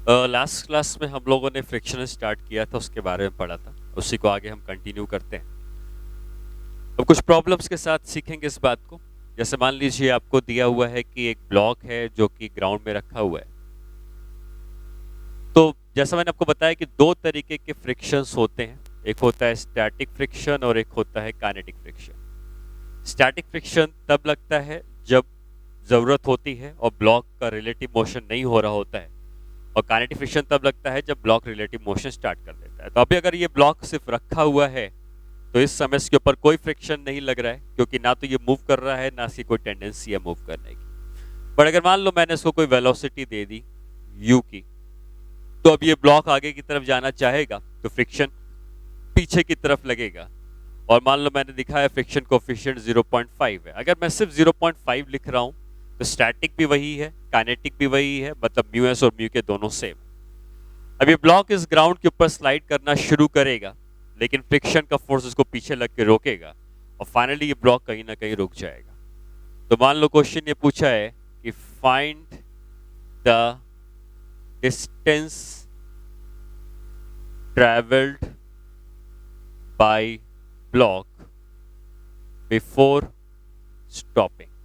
Last class में हम लोगों ने फ्रिक्शन स्टार्ट किया था, उसके बारे में पढ़ा था। उसी को आगे हम कंटिन्यू करते हैं। अब कुछ प्रॉब्लम्स के साथ सीखेंगे इस बात को। जैसे मान लीजिए आपको दिया हुआ है कि एक ब्लॉक है जो कि ग्राउंड में रखा हुआ है। तो जैसा मैंने आपको बताया कि दो तरीके के फ्रिक्शंस होते हैं, एक होता है स्टैटिक फ्रिक्शन और एक होता है काइनेटिक फ्रिक्शन। स्टैटिक फ्रिक्शन तब लगता है जब जरूरत होती है और ब्लॉक का रिलेटिव मोशन नहीं हो रहा होता है, और काइनेटिक फ्रिक्शन तब लगता है जब ब्लॉक रिलेटिव मोशन स्टार्ट कर देता है। तो अभी अगर ये ब्लॉक सिर्फ रखा हुआ है तो इस समय इसके ऊपर कोई फ्रिक्शन नहीं लग रहा है, क्योंकि ना तो ये मूव कर रहा है ना इसकी कोई टेंडेंसी है मूव करने की। बट अगर मान लो मैंने इसको कोई वेलोसिटी दे दी u की, तो अब ये ब्लॉक आगे की तरफ जाना चाहेगा तो फ्रिक्शन पीछे की तरफ लगेगा। और मान लो मैंने दिखाया फ्रिक्शन कोफिशिएंट 0.5 है। अगर मैं सिर्फ 0.5 लिख रहा हूं तो स्टैटिक भी वही है, काइनेटिक भी वही है, मतलब म्यू एस और म्यू के दोनों सेम। अब ये ब्लॉक इस ग्राउंड के ऊपर स्लाइड करना शुरू करेगा, लेकिन फ्रिक्शन का फोर्स इसको पीछे लग के रोकेगा और फाइनली ये ब्लॉक कहीं ना कहीं रुक जाएगा। तो मान लो क्वेश्चन ये पूछा है कि find the distance travelled by block before stopping.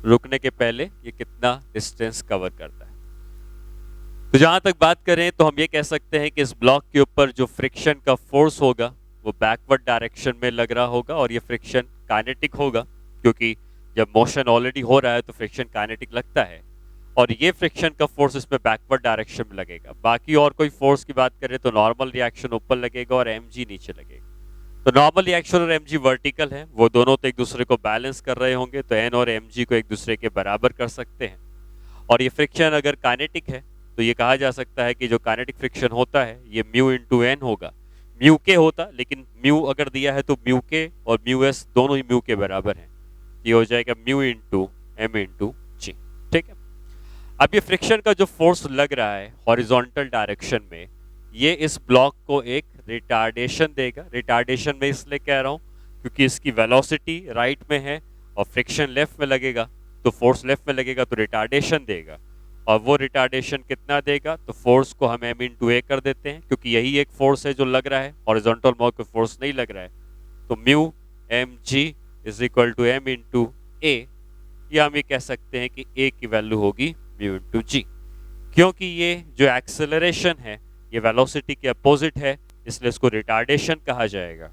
रुकने के पहले ये कितना डिस्टेंस कवर करता है। तो जहां तक बात करें तो हम ये कह सकते हैं कि इस ब्लॉक के ऊपर जो फ्रिक्शन का फोर्स होगा वो बैकवर्ड डायरेक्शन में लग रहा होगा, और ये फ्रिक्शन काइनेटिक होगा, क्योंकि जब मोशन ऑलरेडी हो रहा है तो फ्रिक्शन काइनेटिक लगता है, और ये फ्रिक्शन का फोर्स इसमें बैकवर्ड डायरेक्शन में लगेगा। बाकी और कोई फोर्स की बात करें तो नॉर्मल रिएक्शन ऊपर लगेगा और mg नीचे लगेगा। तो नॉर्मल रिएक्शन और mg वर्टिकल है, वो दोनों तो एक दूसरे को बैलेंस कर रहे होंगे, तो n और mg को एक दूसरे के बराबर कर सकते हैं। और ये फ्रिक्शन अगर काइनेटिक है तो ये कहा जा सकता है कि जो काइनेटिक फ्रिक्शन होता है ये म्यू इंटू एन होगा। म्यू के होता, लेकिन म्यू अगर दिया है तो म्यू के और म्यू एस दोनों ही म्यू के बराबर हैं। ये हो जाएगा म्यू इंटू एम इंटू जी। ठीक है। अब ये फ्रिक्शन का जो फोर्स लग रहा है हॉरिजॉन्टल डायरेक्शन में, ये इस ब्लॉक को एक रिटार्डेशन देगा। रिटार्डेशन में इसलिए कह रहा हूं क्योंकि इसकी वेलोसिटी राइट में है और फ्रिक्शन लेफ्ट में लगेगा, तो फोर्स लेफ्ट में लगेगा तो रिटार्डेशन देगा। और वो रिटार्डेशन कितना देगा, तो फोर्स को हम m इंटू ए कर देते हैं, क्योंकि यही एक फोर्स है जो लग रहा है, हॉरिजॉन्टल मोड पे फोर्स नहीं लग रहा है। तो mu M G is equal to M into A, या हम ये कह सकते हैं कि ए की वैल्यू होगी म्यू इंटू जी, क्योंकि ये जो एक्सेलरेशन है ये वेलोसिटी के अपोजिट है, इसलिए इसको रिटार्डेशन कहा जाएगा।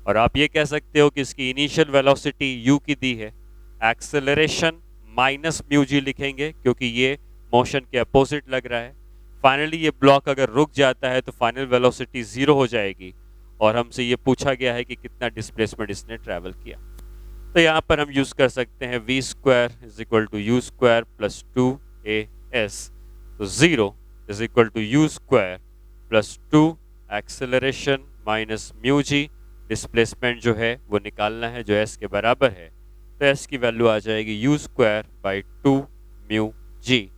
और आप ये कह सकते हो कि इसकी इनिशियल वेलोसिटी u की दी है, एक्सेलरेशन माइनस म्यू जी लिखेंगे क्योंकि ये मोशन के अपोजिट लग रहा है। फाइनली ये ब्लॉक अगर रुक जाता है तो फाइनल वेलोसिटी 0 हो जाएगी, और हमसे ये पूछा गया है कि कितना डिस्प्लेसमेंट इसने ट्रैवल किया। तो यहाँ पर हम यूज कर सकते हैं v square is equal to u square plus 2as। तो 0 is equal to u square plus 2 acceleration minus mu g. Displacement जो है वो निकालना है जो s के बराबर है, तो s की वैल्यू आ जाएगी you square by 2 mu G.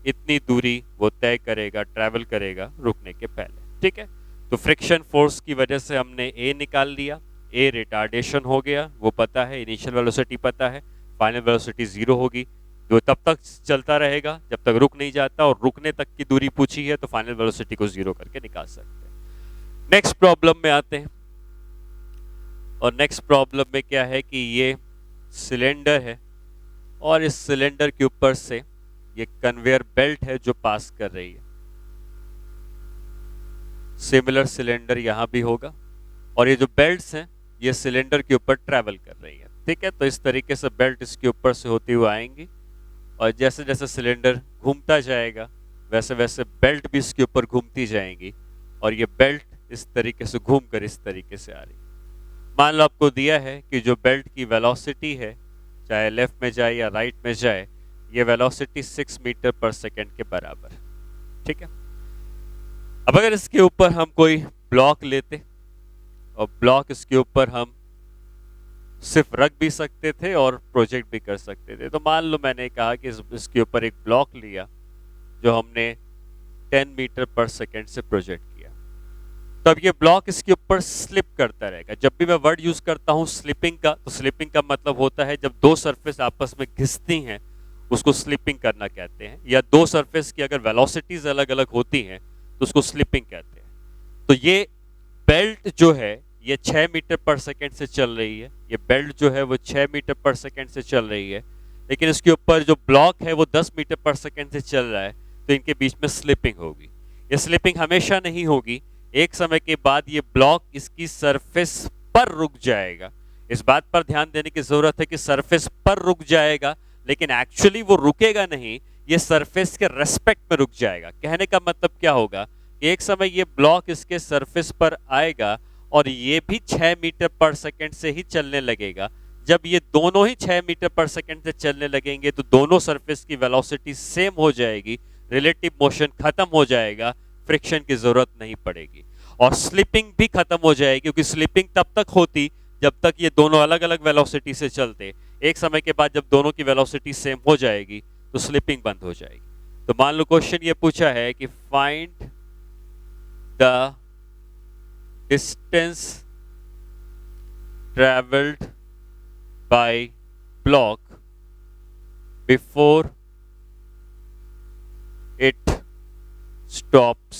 इतनी दूरी वो तय करेगा, ट्रैवल करेगा रुकने के पहले। ठीक है। तो फ्रिक्शन फोर्स की वजह से हमने a निकाल लिया, a रिटार्डेशन हो गया, वो पता है, इनिशियल वेलोसिटी पता है, फाइनल वेलोसिटी 0 होगी, जो तब तक चलता रहेगा जब तक रुक नहीं जाता, और रुकने तक की दूरी पूछी है तो फाइनल वेलोसिटी को 0 करके निकाल सकते हैं। नेक्स्ट प्रॉब्लम में आते हैं, और नेक्स्ट प्रॉब्लम में क्या है कि ये सिलेंडर है और इस सिलेंडर के ऊपर से ये कन्वेयर बेल्ट है जो पास कर रही है। सिमिलर सिलेंडर यहां भी होगा, और ये जो बेल्ट्स हैं ये सिलेंडर के ऊपर ट्रैवल कर रही है। ठीक है। तो इस तरीके से बेल्ट इसके ऊपर से होती हुई आएंगी, और जैसे जैसे सिलेंडर घूमता जाएगा वैसे वैसे बेल्ट भी इसके ऊपर घूमती जाएंगी, और ये बेल्ट इस तरीके से घूमकर इस तरीके से आ रही है। मान लो आपको दिया है कि जो बेल्ट की वेलोसिटी है, चाहे लेफ्ट में जाए या राइट में जाए, ये वेलोसिटी 6 मीटर पर सेकेंड के बराबर। ठीक है। अब अगर इसके ऊपर हम कोई ब्लॉक लेते, और ब्लॉक इसके ऊपर हम सिर्फ रख भी सकते थे और प्रोजेक्ट भी कर सकते थे। तो मान लो मैंने कहा कि इसके ऊपर एक ब्लॉक लिया जो हमने 10 मीटर पर सेकेंड से प्रोजेक्ट किया, तब ये ब्लॉक इसके ऊपर स्लिप करता रहेगा। जब भी मैं वर्ड यूज करता हूं स्लिपिंग का, तो स्लिपिंग का मतलब होता है जब दो सरफेस आपस में घिसती हैं उसको स्लिपिंग करना कहते हैं, या दो सरफेस की अगर वेलोसिटीज अलग अलग होती हैं तो उसको स्लिपिंग कहते हैं। तो ये बेल्ट जो है ये 6 मीटर पर सेकेंड से चल रही है, ये बेल्ट जो है वो 6 मीटर पर सेकेंड से चल रही है, लेकिन इसके ऊपर जो ब्लॉक है वो 10 मीटर पर सेकेंड से चल रहा है, तो इनके बीच में स्लिपिंग होगी। ये स्लिपिंग हमेशा नहीं होगी, एक समय के बाद ये ब्लॉक इसकी सरफेस पर रुक जाएगा। इस बात पर ध्यान देने की जरूरत है कि सरफेस पर रुक जाएगा, लेकिन एक्चुअली वो रुकेगा नहीं, ये सरफेस के रेस्पेक्ट में रुक जाएगा। कहने का मतलब क्या होगा कि एक समय ये ब्लॉक इसके सरफेस पर आएगा और ये भी 6 मीटर पर सेकेंड से ही चलने लगेगा। जब ये दोनों ही 6 मीटर पर सेकेंड से चलने लगेंगे तो दोनों सरफेस की वेलोसिटी सेम हो जाएगी, रिलेटिव मोशन खत्म हो जाएगा, फ्रिक्शन की जरूरत नहीं पड़ेगी और स्लिपिंग भी खत्म हो जाएगी, क्योंकि स्लिपिंग तब तक होती जब तक ये दोनों अलग अलग वेलोसिटी से चलते। एक समय के बाद जब दोनों की वेलोसिटी सेम हो जाएगी तो स्लिपिंग बंद हो जाएगी। तो मान लो क्वेश्चन ये पूछा है कि find the distance travelled by block before it stops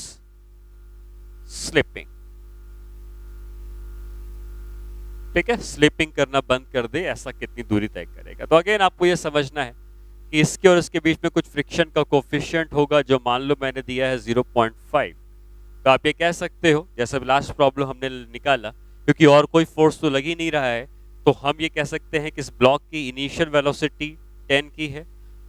slipping. ठीक है, स्लिपिंग करना बंद कर दे, ऐसा कितनी दूरी तय करेगा। तो अगेन आपको यह समझना है कि इसके और इसके बीच में कुछ फ्रिक्शन का कोफिशिएंट होगा, जो मान लो मैंने दिया है 0.5। तो आप ये कह सकते हो, जैसे लास्ट प्रॉब्लम हमने निकाला, क्योंकि और कोई फोर्स तो लग ही नहीं रहा है, तो हम ये कह सकते हैं कि इस ब्लॉक की इनिशियल वेलोसिटी 10 की है,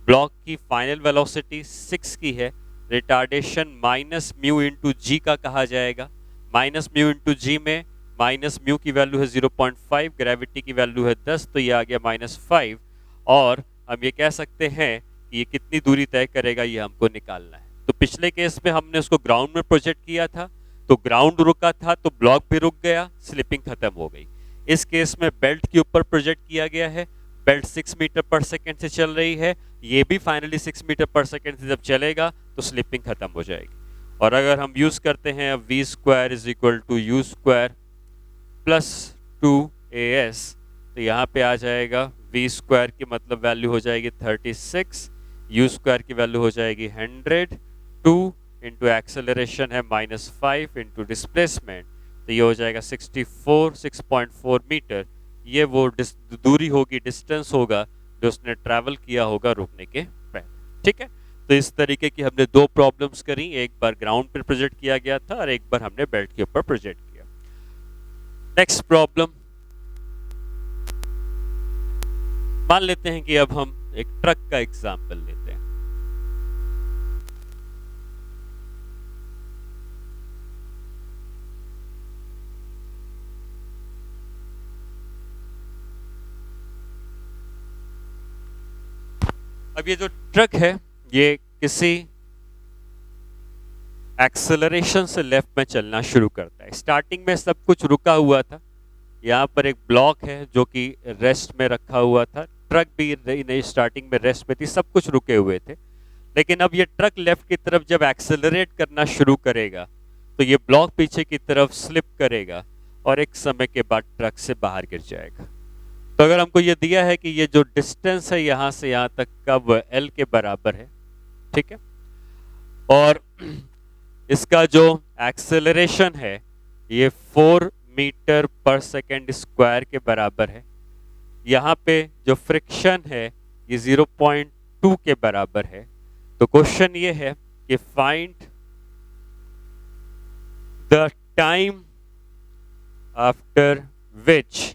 ब्लॉक की फाइनल वेलोसिटी 6 की है, रिटार्डेशन माइनस म्यू इंटू जी का कहा जाएगा। माइनस म्यू इंटू जी में माइनस म्यू की वैल्यू है 0.5, ग्रेविटी की वैल्यू है 10, तो ये आ गया -5। और हम ये कह सकते हैं कि ये कितनी दूरी तय करेगा, ये हमको निकालना है। तो पिछले केस में हमने उसको ग्राउंड में प्रोजेक्ट किया था, तो ग्राउंड रुका था तो ब्लॉक भी रुक गया, स्लिपिंग खत्म हो गई। इस केस में बेल्ट के ऊपर प्रोजेक्ट किया गया है, बेल्ट 6 मीटर पर सेकेंड से चल रही है, ये भी फाइनली 6 मीटर पर सेकेंड से जब चलेगा तो स्लिपिंग खत्म हो जाएगी। और अगर हम यूज करते हैं v square is equal to u square plus 2as, तो यहाँ पे आ जाएगा v स्क्वायर की मतलब वैल्यू हो जाएगी 36, u स्क्वायर की वैल्यू हो जाएगी 100, 2 इंटू एक्सेलरेशन है -5 इंटू डिस्प्लेसमेंट, तो ये हो जाएगा 6.4 मीटर। ये वो दूरी होगी, डिस्टेंस होगा जो उसने ट्रैवल किया होगा रुकने के पहले। ठीक है, तो इस तरीके की हमने दो प्रॉब्लम्स करी, एक बार ग्राउंड पर प्रोजेक्ट किया गया था और एक बार हमने बेल्ट के ऊपर प्रोजेक्ट किया। नेक्स्ट प्रॉब्लम, मान लेते हैं कि अब हम एक ट्रक का एग्जाम्पल लेते हैं। अब ये जो ट्रक है ये किसी एक्सेलरेशन से लेफ्ट में चलना शुरू करता है। स्टार्टिंग में सब कुछ रुका हुआ था, यहाँ पर एक ब्लॉक है जो कि रेस्ट में रखा हुआ था, ट्रक भी स्टार्टिंग में रेस्ट में थी, सब कुछ रुके हुए थे। लेकिन अब ये ट्रक लेफ्ट की तरफ जब एक्सेलरेट करना शुरू करेगा तो ये ब्लॉक पीछे की तरफ स्लिप करेगा और एक समय के बाद ट्रक से बाहर गिर जाएगा। तो अगर हमको ये दिया है कि ये जो डिस्टेंस है यहाँ से यहाँ तक का वो L के बराबर है, ठीक है, और इसका जो एक्सेलरेशन है ये 4 मीटर पर सेकेंड स्क्वायर के बराबर है, यहाँ पे जो फ्रिक्शन है ये 0.2 के बराबर है। तो क्वेश्चन ये है कि find the time after which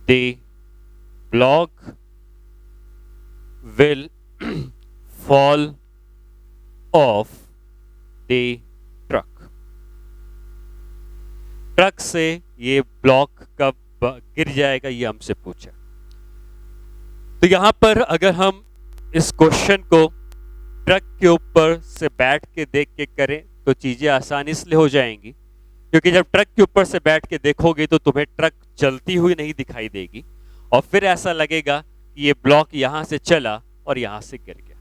the block will fall off the truck। Truck से ये ब्लॉक कब गिर जाएगा ये हमसे पूछा। तो यहां पर अगर हम इस क्वेश्चन को ट्रक के ऊपर से बैठ के देख के करें तो चीजें आसानी से हो जाएंगी, क्योंकि जब ट्रक के ऊपर से बैठ के देखोगे तो तुम्हें ट्रक चलती हुई नहीं दिखाई देगी और फिर ऐसा लगेगा कि ये ब्लॉक यहां से चला और यहां से गिर गया।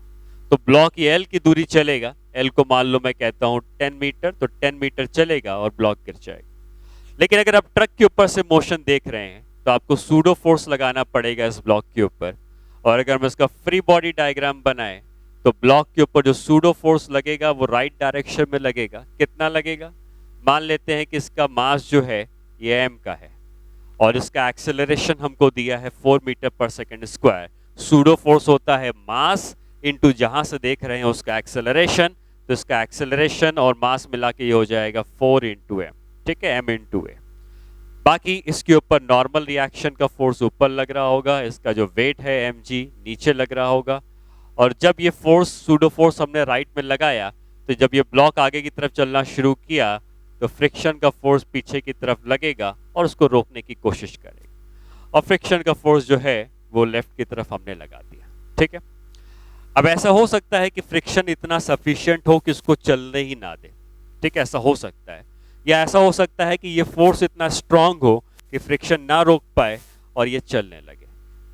तो ब्लॉक ये L की दूरी चलेगा, L को मान लो मैं कहता हूं 10 मीटर, तो 10 मीटर चलेगा और ब्लॉक गिर जाएगा। लेकिन अगर आप ट्रक के ऊपर से मोशन देख रहे हैं तो आपको सूडो फोर्स लगाना पड़ेगा इस ब्लॉक के ऊपर, और अगर हम इसका फ्री बॉडी डायग्राम बनाए तो ब्लॉक के ऊपर जो सूडो फोर्स लगेगा वो राइट डायरेक्शन में लगेगा। कितना लगेगा? मान लेते हैं कि इसका मास जो है ये m का है और इसका एक्सेलरेशन हमको दिया है 4 मीटर पर सेकंड स्क्वायर। सूडो फोर्स होता है मास इनटू जहां से देख रहे हैं उसका एक्सेलरेशन, तो इसका एक्सेलरेशन और मास मिला के ये हो जाएगा 4 इंटू एम। ठीक है, m इंटू ए। बाकी इसके ऊपर नॉर्मल रिएक्शन का फोर्स ऊपर लग रहा होगा, इसका जो वेट है mg नीचे लग रहा होगा। और जब ये फोर्स सूडो फोर्स हमने राइट में लगाया तो जब ये ब्लॉक आगे की तरफ चलना शुरू किया तो फ्रिक्शन का फोर्स पीछे की तरफ लगेगा और उसको रोकने की कोशिश करेगा, और फ्रिक्शन का फोर्स जो है वो लेफ्ट की तरफ हमने लगा दिया। ठीक है, अब ऐसा हो सकता है कि फ्रिक्शन इतना सफिशिएंट हो कि उसको चलने ही ना दे। ठीक है, ऐसा हो सकता है, या ऐसा हो सकता है कि ये फोर्स इतना स्ट्रांग हो कि फ्रिक्शन ना रोक पाए और ये चलने लगे।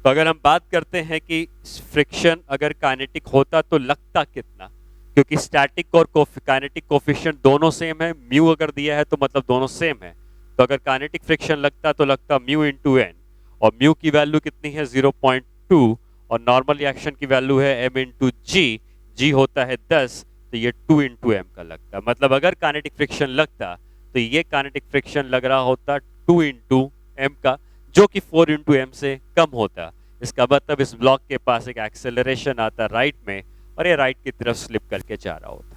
तो अगर हम बात करते हैं कि फ्रिक्शन अगर काइनेटिक होता तो लगता कितना, क्योंकि स्टैटिक और काइनेटिक कोफिशिएंट दोनों सेम है, म्यू अगर दिया है तो मतलब दोनों सेम है। तो अगर काइनेटिक फ्रिक्शन लगता तो लगता म्यू इंटू एन, और म्यू की वैल्यू कितनी है 0.2, और नॉर्मल रिएक्शन की वैल्यू है m इंटू जी, जी होता है 10, तो ये 2 इंटू एम का लगता। मतलब अगर काइनेटिक फ्रिक्शन लगता तो ये काइनेटिक फ्रिक्शन लग रहा होता 2 इंटू एम का, जो कि 4 इंटू एम से कम होता। इसका मतलब इस ब्लॉक के पास एक एक्सेलरेशन आता राइट में और ये राइट की तरफ स्लिप करके जा रहा होता।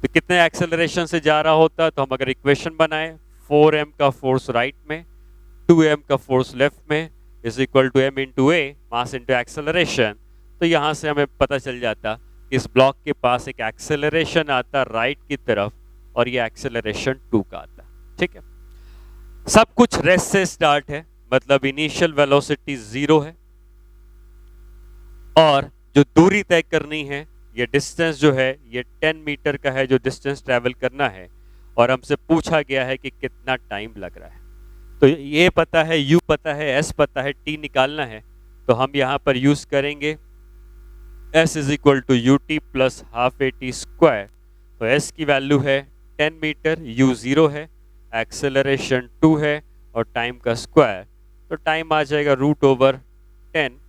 तो कितने एक्सेलरेशन से जा रहा होता? तो हम अगर इक्वेशन बनाए 4m का फोर्स राइट में, 2m का फोर्स लेफ्ट में is equal to m into a, mass into acceleration, तो यहाँ से हमें पता चल जाता कि इस ब्लॉक के पास एक एक्सेलरेशन आता राइट की तरफ और ये एक्सेलरेशन 2 का आता। ठीक है, सब कुछ रेस्ट से स्टार्ट है, मतलब इनिशियल वेलोसिटी 0 है, और जो दूरी तय करनी है, ये डिस्टेंस जो है ये 10 मीटर का है जो डिस्टेंस ट्रैवल करना है, और हमसे पूछा गया है कि कितना टाइम लग रहा है। तो ये पता है, u पता है, s पता है, t निकालना है, तो हम यहाँ पर यूज करेंगे s is equal to u t plus half a t square. तो s की वैल्यू है 10 मीटर, u 0 है, एक्सेलरेशन 2 है और टाइम का स्क्वायर, तो टाइम आ जाएगा √10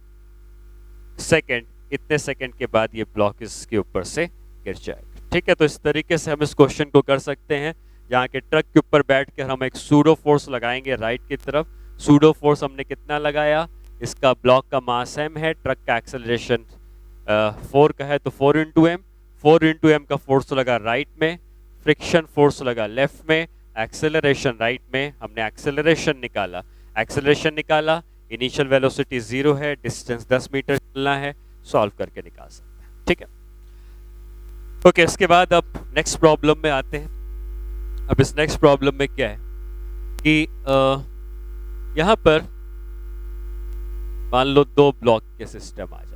सेकेंड। इतने सेकेंड के बाद ये ब्लॉक इसके ऊपर से गिर जाएगा। ठीक है, तो इस तरीके से हम इस क्वेश्चन को कर सकते हैं, जहाँ के ट्रक के ऊपर बैठकर हम एक सूडो फोर्स लगाएंगे राइट की तरफ। सूडो फोर्स हमने कितना लगाया? इसका ब्लॉक का मास m है, ट्रक का एक्सेलरेशन 4 का है, तो 4 इंटू एम, 4 इंटू एम का फोर्स लगा राइट में, फ्रिक्शन फोर्स लगा लेफ्ट में, एक्सेलरेशन राइट में, हमने एक्सेलरेशन निकाला, इनिशियल वेलोसिटी 0 है, डिस्टेंस 10 मीटर चलना है, सॉल्व करके निकाल सकते हैं। ठीक है, ओके, इसके बाद अब नेक्स्ट प्रॉब्लम में आते हैं। अब इस नेक्स्ट प्रॉब्लम में क्या है कि यहां पर मान लो 2 ब्लॉक के सिस्टम आ जाते हैं।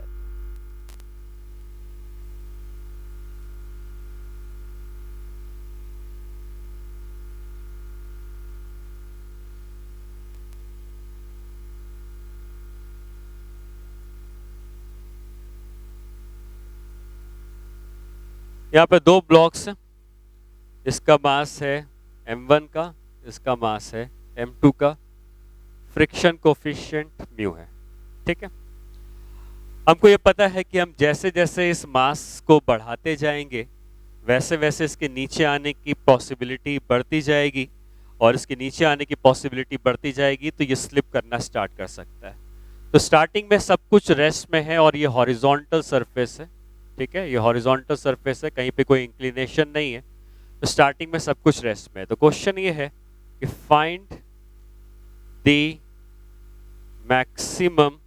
यहाँ पे 2 ब्लॉक्स हैं, इसका मास है m1 का, इसका मास है m2 का, फ्रिक्शन कोफिशिएंट म्यू है। ठीक है, हमको ये पता है कि हम जैसे जैसे इस मास को बढ़ाते जाएंगे वैसे वैसे इसके नीचे आने की पॉसिबिलिटी बढ़ती जाएगी, और इसके नीचे आने की पॉसिबिलिटी बढ़ती जाएगी तो ये स्लिप करना स्टार्ट कर सकता है। तो स्टार्टिंग में सब कुछ रेस्ट में है और ये हॉरिजॉन्टल सरफेस है। ठीक है, ये हॉरिजॉन्टल सरफेस है, कहीं पे कोई इंक्लिनेशन नहीं है, तो स्टार्टिंग में सब कुछ रेस्ट में है। तो क्वेश्चन ये है कि find the maximum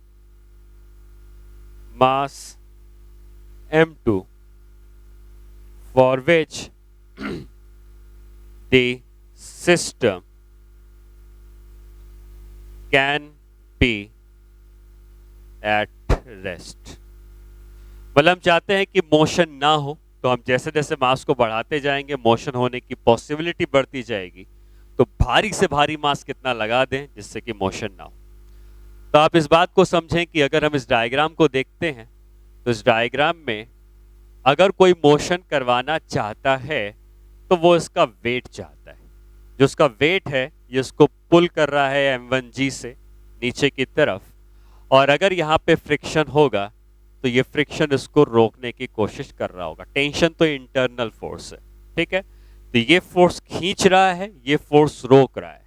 mass m2 for which the system can be at rest। मतलब हम चाहते हैं कि मोशन ना हो, तो हम जैसे जैसे मास को बढ़ाते जाएंगे मोशन होने की पॉसिबिलिटी बढ़ती जाएगी, तो भारी से भारी मास कितना लगा दें जिससे कि मोशन ना हो। तो आप इस बात को समझें कि अगर हम इस डायग्राम को देखते हैं तो इस डायग्राम में अगर कोई मोशन करवाना चाहता है तो वो इसका वेट चाहता है। जो उसका वेट है ये इसको पुल कर रहा है m1g से नीचे की तरफ, और अगर यहाँ पे फ्रिक्शन होगा तो ये फ्रिक्शन इसको रोकने की कोशिश कर रहा होगा। टेंशन तो इंटरनल फोर्स है, ठीक है। तो ये फोर्स खींच रहा है, ये फोर्स रोक रहा है,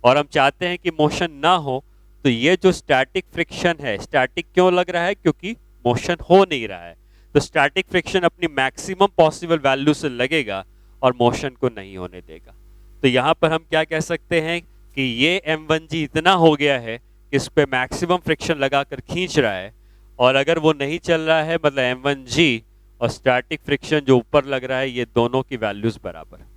और हम चाहते हैं कि मोशन ना हो। तो ये जो स्टैटिक फ्रिक्शन है, स्टैटिक क्यों लग रहा है? क्योंकि मोशन हो नहीं रहा है। तो स्टैटिक फ्रिक्शन अपनी मैक्सिमम पॉसिबल वैल्यू से लगेगा और मोशन को नहीं होने देगा। तो यहाँ पर हम क्या कह सकते हैं कि ये m1g इतना हो गया है कि इस पे मैक्सिमम फ्रिक्शन लगाकर खींच रहा है, और अगर वो नहीं चल रहा है, मतलब m1g और स्टैटिक फ्रिक्शन जो ऊपर लग रहा है, ये दोनों की वैल्यूज बराबर है।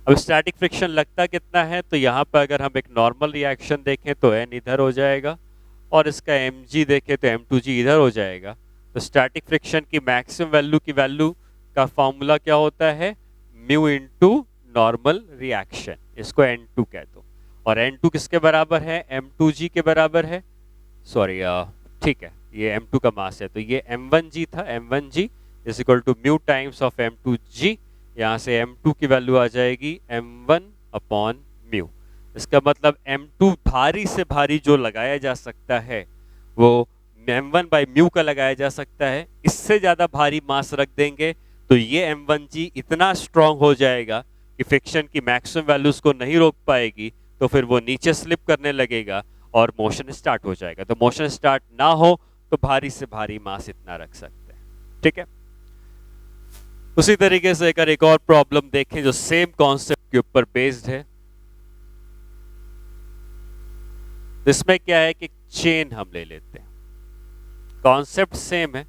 अब स्टैटिक फ्रिक्शन लगता कितना है? तो यहाँ पर अगर हम एक नॉर्मल रिएक्शन देखें तो n इधर हो जाएगा, और इसका mg देखें तो m2g इधर हो जाएगा। तो स्टैटिक फ्रिक्शन की मैक्सिमम वैल्यू की वैल्यू का फॉर्मूला क्या होता है? म्यू इंटू नॉर्मल रिएक्शन, इसको n2 कह दो। और n2 किसके बराबर है? m2g के बराबर है। सॉरी, ठीक है, ये m2 का मास है, तो ये m1g था। m1g is equal to mu times of m2g। यहाँ से m2 की वैल्यू आ जाएगी m1 अपॉन म्यू। इसका मतलब m2 भारी से भारी जो लगाया जा सकता है वो m1 बाई म्यू का लगाया जा सकता है। इससे ज़्यादा भारी मास रख देंगे तो ये m1g इतना स्ट्रांग हो जाएगा कि फ्रिक्शन की मैक्सिमम वैल्यूज को नहीं रोक पाएगी, तो फिर वो नीचे स्लिप करने लगेगा और मोशन स्टार्ट हो जाएगा। तो मोशन स्टार्ट ना हो तो भारी से भारी मास इतना रख सकते हैं, ठीक है। उसी तरीके से अगर एक और प्रॉब्लम देखें जो सेम कॉन्सेप्ट के ऊपर बेस्ड है, इसमें क्या है कि चेन हम ले लेते हैं। कॉन्सेप्ट सेम है,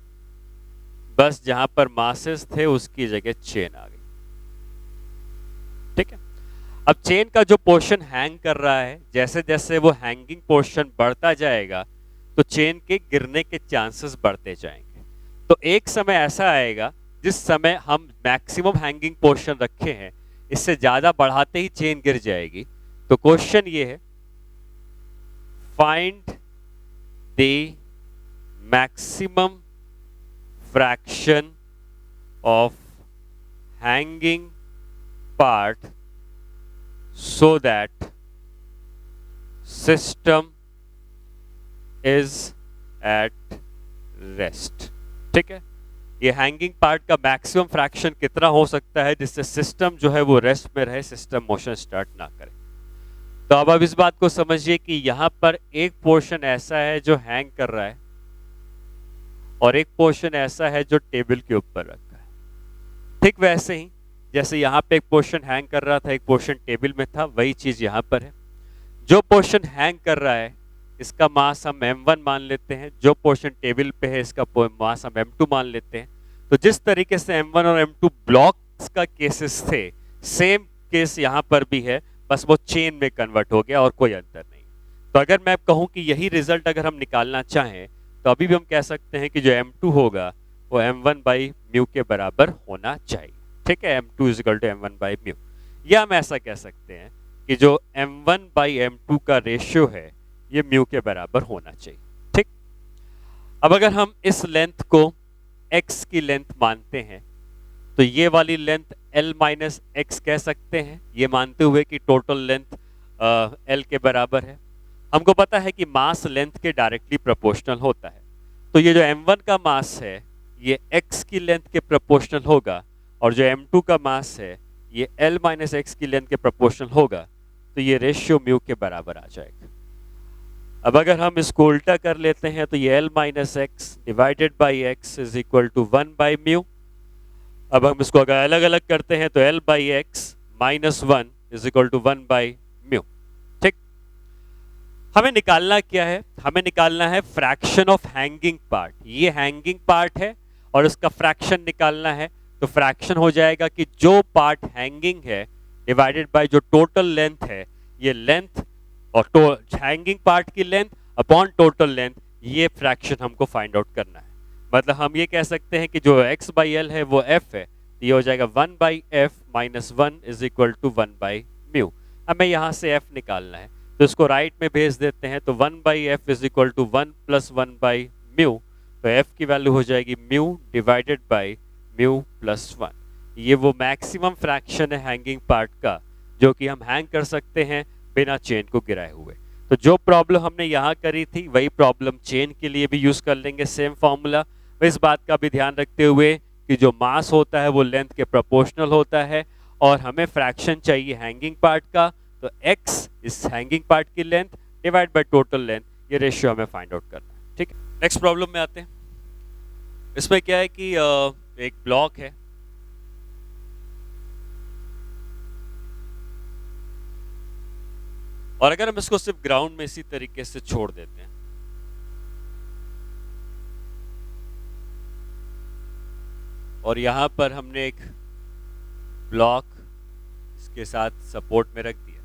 बस जहां पर मासेस थे उसकी जगह चेन आ गई, ठीक है। अब चेन का जो पोर्शन हैंग कर रहा है, जैसे जैसे वो हैंगिंग पोर्शन बढ़ता जाएगा तो चेन के गिरने के चांसेस बढ़ते जाएंगे। तो एक समय ऐसा आएगा जिस समय हम मैक्सिमम हैंगिंग पोर्शन रखे हैं, इससे ज्यादा बढ़ाते ही चेन गिर जाएगी। तो क्वेश्चन ये है, find the maximum fraction of hanging part so that system is at rest, ठीक है। ये हैंगिंग पार्ट का मैक्सिमम फ्रैक्शन कितना हो सकता है जिससे सिस्टम जो है वो रेस्ट में रहे, सिस्टम मोशन स्टार्ट ना करे। तो अब इस बात को समझिए कि यहां पर एक पोर्शन ऐसा है जो हैंग कर रहा है और एक पोर्शन ऐसा है जो टेबल के ऊपर रखा है। ठीक वैसे ही जैसे यहाँ पे एक पोर्शन हैंग कर रहा था, एक पोर्शन टेबल में था, वही चीज यहाँ पर है। जो पोर्शन हैंग कर रहा है इसका मास हम m1 मान लेते हैं, जो पोर्शन टेबल पे है इसका मास हम m2 मान लेते हैं। तो जिस तरीके से m1 और m2 ब्लॉक्स का केसेस थे, सेम केस यहाँ पर भी है, बस वो चेन में कन्वर्ट हो गया और कोई अंतर नहीं। तो अगर मैं कहूँ कि यही रिजल्ट अगर हम निकालना चाहें तो अभी भी हम कह सकते हैं कि जो m2 होगा वो m1 बाई म्यू के बराबर होना चाहिए, ठीक है। m2 is equal to m1 by mu. या हम ऐसा कह सकते हैं कि जो m1 बाई m2 का रेशियो है ये म्यू के बराबर होना चाहिए, ठीक। अब अगर हम इस लेंथ को x की लेंथ मानते हैं तो ये वाली लेंथ l माइनस एक्स कह सकते हैं, ये मानते हुए कि टोटल लेंथ l के बराबर है। हमको पता है कि मास लेंथ के डायरेक्टली प्रोपोर्शनल होता है, तो ये जो m1 का मास है ये x की लेंथ के प्रोपोर्शनल होगा, और जो m2 का मास है ये l माइनस एक्स की लेंथ के प्रोपोर्शनल होगा। तो ये रेशियो म्यू के बराबर आ जाएगा। अब अगर हम इसको उल्टा कर लेते हैं तो ये l minus x divided by x is equal to 1 by mu. अब हम इसको अगर अलग अलग करते हैं तो l by x minus 1 is equal to 1 by mu, ठीक। हमें निकालना क्या है? हमें निकालना है फ्रैक्शन ऑफ हैंगिंग पार्ट। ये हैंगिंग पार्ट है और इसका फ्रैक्शन निकालना है। तो फ्रैक्शन हो जाएगा कि जो पार्ट हैंगिंग है डिवाइडेड बाय जो टोटल लेंथ है, ये लेंथ और हैंगिंग पार्ट की लेंथ अपॉन टोटल लेंथ, ये फ्रैक्शन हमको फाइंड आउट करना है। मतलब हम ये कह सकते हैं कि जो x बाई एल है वो f है, तो ये हो जाएगा 1 by f minus 1 is equal to 1 by mu. हमें यहाँ से f निकालना है तो इसको राइट में भेज देते हैं। तो 1 by f is equal to 1 plus 1 by mu. तो f की वैल्यू हो जाएगी mu divided by mu plus 1। ये वो मैक्सिमम फ्रैक्शन है हैंगिंग पार्ट का जो कि हम हैंग कर सकते हैं बिना चेन को गिराए हुए। तो जो प्रॉब्लम हमने यहाँ करी थी वही प्रॉब्लम चेन के लिए भी यूज कर लेंगे, सेम फॉर्मूला। इस बात का भी ध्यान रखते हुए कि जो मास होता है वो लेंथ के प्रोपोर्शनल होता है और हमें फ्रैक्शन चाहिए हैंगिंग पार्ट का, तो x इस हैंगिंग पार्ट की length divide by total length, ये रेशियो हमें फाइंड आउट करना है। ठीक है, नेक्स्ट प्रॉब्लम में आते हैं। इसमें क्या है कि एक ब्लॉक है और अगर हम इसको सिर्फ ग्राउंड में इसी तरीके से छोड़ देते हैं और यहां पर हमने एक ब्लॉक इसके साथ सपोर्ट में रख दिया,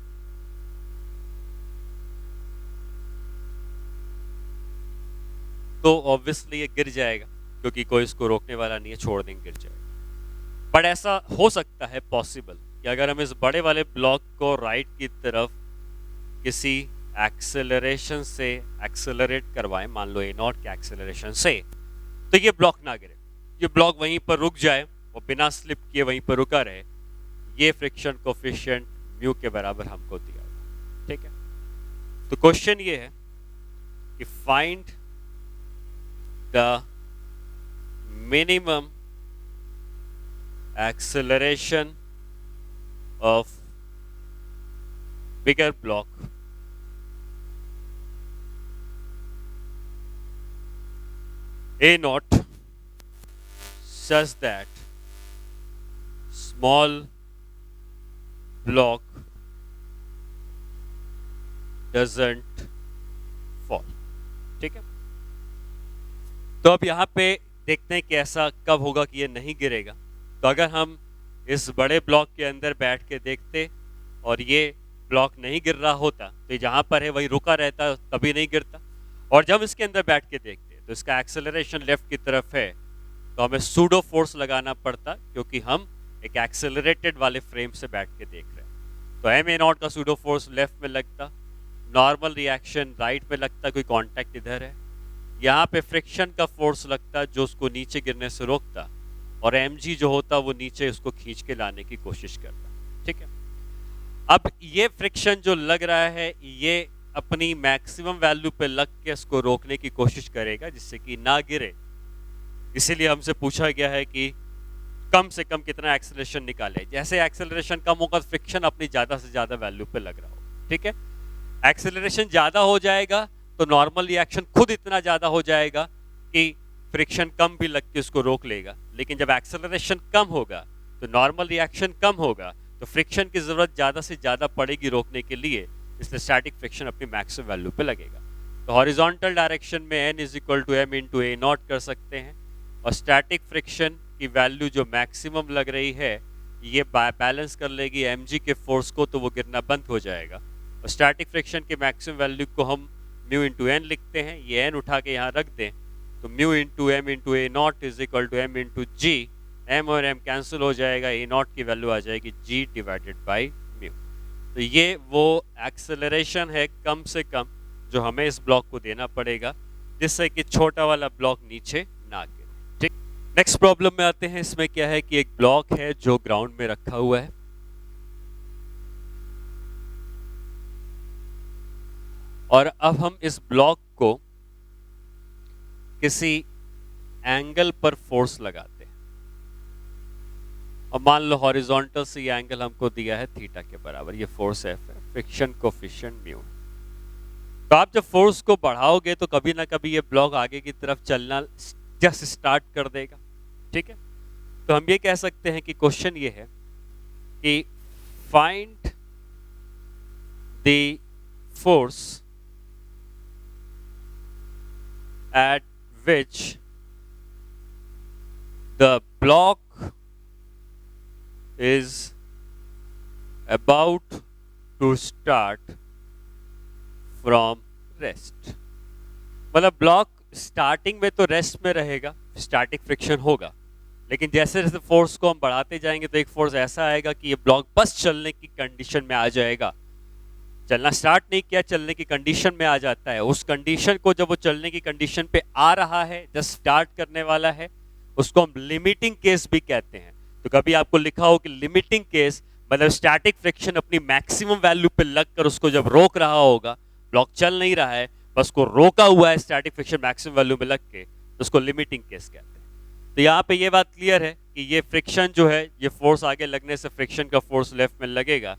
तो ऑब्वियसली ये गिर जाएगा क्योंकि कोई इसको रोकने वाला नहीं है, छोड़ देंगे गिर जाएगा। बट ऐसा हो सकता है पॉसिबल कि अगर हम इस बड़े वाले ब्लॉक को राइट की तरफ किसी एक्सेलरेशन से एक्सेलरेट करवाएं, मान लो a0 के एक्सेलरेशन से, तो ये ब्लॉक ना गिरे, ये ब्लॉक वहीं पर रुक जाए और बिना स्लिप किए वहीं पर रुका रहे। ये फ्रिक्शन कोफिशिएंट म्यू के बराबर हमको दिया हुआ। ठीक है, तो क्वेश्चन ये है कि find the minimum acceleration of bigger block A0 such that small block doesn't fall। ठीक है, तो अब यहाँ पे देखते हैं कि ऐसा कब होगा कि ये नहीं गिरेगा। तो अगर हम इस बड़े ब्लॉक के अंदर बैठ के देखते और ये ब्लॉक नहीं गिर रहा होता तो ये जहां पर है वही रुका रहता, तभी नहीं गिरता। और जब इसके अंदर बैठ के देखते तो इसका एक्सेलरेशन लेफ्ट की तरफ है, तो हमें सूडो फोर्स लगाना पड़ता क्योंकि हम एक एक्सेलरेटेड वाले फ्रेम से बैठ के देख रहे हैं। तो ma0 का सूडो फोर्स लेफ्ट में लगता, नॉर्मल रिएक्शन राइट में लगता, कोई कॉन्टैक्ट इधर है, यहाँ पे फ्रिक्शन का फोर्स लगता जो उसको नीचे गिरने से रोकता और mg जो होता वो नीचे उसको खींच के लाने की कोशिश करता। ठीक है, अब ये फ्रिक्शन जो लग रहा है ये अपनी मैक्सिमम वैल्यू पे लग के इसको रोकने की कोशिश करेगा जिससे कि ना गिरे। इसीलिए हमसे पूछा गया है कि कम से कम कितना एक्सेलरेशन निकाले। जैसे एक्सेलरेशन कम होगा तो फ्रिक्शन अपनी ज्यादा से ज्यादा वैल्यू पे लग रहा हो। ठीक है, एक्सेलरेशन ज्यादा हो जाएगा तो नॉर्मल रिएक्शन खुद इतना ज्यादा हो जाएगा कि फ्रिक्शन कम भी लग के उसको रोक लेगा। लेकिन जब एक्सेलरेशन कम होगा तो नॉर्मल रिएक्शन कम होगा तो फ्रिक्शन की जरूरत ज्यादा से ज्यादा पड़ेगी रोकने के लिए, इसलिए स्टैटिक फ्रिक्शन अपनी मैक्सिमम वैल्यू पे लगेगा। तो हॉरिजॉन्टल डायरेक्शन में n = m × a0 कर सकते हैं और स्टैटिक फ्रिक्शन की वैल्यू जो मैक्सिमम लग रही है ये बैलेंस कर लेगी mg के फोर्स को, तो वो गिरना बंद हो जाएगा। और स्टैटिक फ्रिक्शन की मैक्सिमम वैल्यू को हम म्यू × n लिखते हैं, ये n उठा के यहाँ रख दें तो mu × m × a0 = m × g, m और m कैंसिल हो जाएगा, a0 की वैल्यू आ जाएगी g डिवाइडेड बाई म्यू। तो ये वो एक्सेलरेशन है कम से कम जो हमें इस ब्लॉक को देना पड़ेगा जिससे कि छोटा वाला ब्लॉक नीचे ना गिरे। ठीक, नेक्स्ट प्रॉब्लम में आते हैं। इसमें क्या है कि एक ब्लॉक है जो ग्राउंड में रखा हुआ है और अब हम इस ब्लॉक को किसी एंगल पर फोर्स लगाते हैं और मान लो हॉरिजॉन्टल से ये एंगल हमको दिया है थीटा के बराबर, ये फोर्स एफ है, फ्रिक्शन कोफिशिएंट म्यू। तो आप जब फोर्स को बढ़ाओगे तो कभी ना कभी ये ब्लॉक आगे की तरफ चलना जस्ट स्टार्ट कर देगा। ठीक है, तो हम ये कह सकते हैं कि क्वेश्चन ये है कि find the force at which the block is about to start from rest। मतलब ब्लॉक स्टार्टिंग में तो रेस्ट में रहेगा, स्टैटिक फ्रिक्शन होगा, लेकिन जैसे जैसे फोर्स को हम बढ़ाते जाएंगे तो एक फोर्स ऐसा आएगा कि ये ब्लॉक बस चलने की कंडीशन में आ जाएगा। चलना स्टार्ट नहीं किया, चलने की कंडीशन में आ जाता है। उस कंडीशन को जब वो चलने की कंडीशन पे आ रहा है, जस्ट स्टार्ट करने वाला है, उसको हम लिमिटिंग केस भी कहते हैं। तो कभी आपको लिखा हो कि लिमिटिंग केस मतलब स्टैटिक फ्रिक्शन अपनी मैक्सिमम वैल्यू पे लगकर उसको जब रोक रहा होगा ब्लॉक चल नहीं रहा है, बस को रोका हुआ है स्टैटिक फ्रिक्शन मैक्सिमम वैल्यू में लग के, तो उसको लिमिटिंग केस कहते हैं। तो यहाँ पे ये बात क्लियर है कि ये फ्रिक्शन जो है, ये फोर्स आगे लगने से फ्रिक्शन का फोर्स लेफ्ट में लगेगा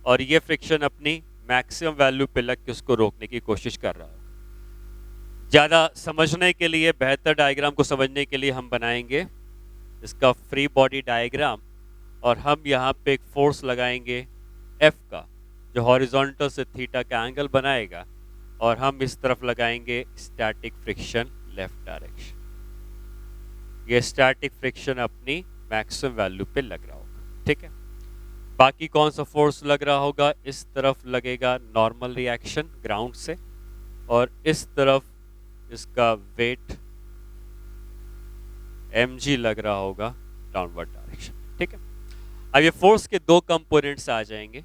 और ये फ्रिक्शन अपनी मैक्सिमम वैल्यू पे लग के उसको रोकने की कोशिश कर रहा होगा। ज़्यादा समझने के लिए, बेहतर डायग्राम को समझने के लिए हम बनाएंगे इसका फ्री बॉडी डायग्राम और हम यहाँ पे एक फोर्स लगाएंगे F का, जो हॉरिजॉन्टल से थीटा का एंगल बनाएगा, और हम इस तरफ लगाएंगे स्टैटिक फ्रिक्शन लेफ्ट डायरेक्शन। ये स्टैटिक फ्रिक्शन अपनी मैक्सिमम वैल्यू पे लग रहा होगा, ठीक है। बाकी कौन सा फोर्स लग रहा होगा, इस तरफ लगेगा नॉर्मल रिएक्शन ग्राउंड से, और इस तरफ इसका वेट mg लग रहा होगा डाउनवर्ड डायरेक्शन, ठीक है। अब ये फोर्स के दो कंपोनेंट्स आ जाएंगे।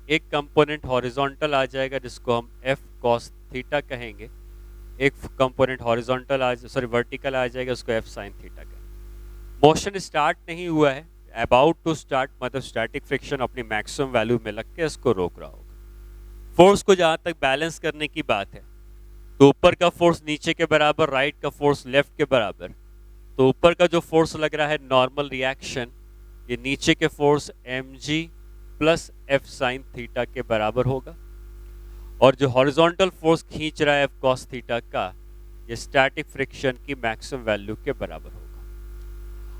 एक कंपोनेंट हॉरिजॉन्टल आ जाएगा जिसको हम F cos थीटा कहेंगे, एक कंपोनेंट हॉरिजॉन्टल वर्टिकल आ जाएगा, उसको F sin थीटा कहेंगे। मोशन स्टार्ट नहीं हुआ है, अबाउट टू स्टार्ट, मतलब स्टैटिक फ्रिक्शन अपनी मैक्सिमम वैल्यू में लग के इसको रोक रहा होगा। फोर्स को जहां तक बैलेंस करने की बात है, तो ऊपर का फोर्स नीचे के बराबर, राइट का फोर्स लेफ्ट के बराबर। तो ऊपर का जो फोर्स लग रहा है नॉर्मल रिएक्शन, ये नीचे के force mg plus F sin theta के बराबर होगा, और जो हॉरिजॉन्टल फोर्स खींच रहा है F cos थीटा का, ये स्टैटिक फ्रिक्शन की मैक्सिमम वैल्यू के बराबर होगा।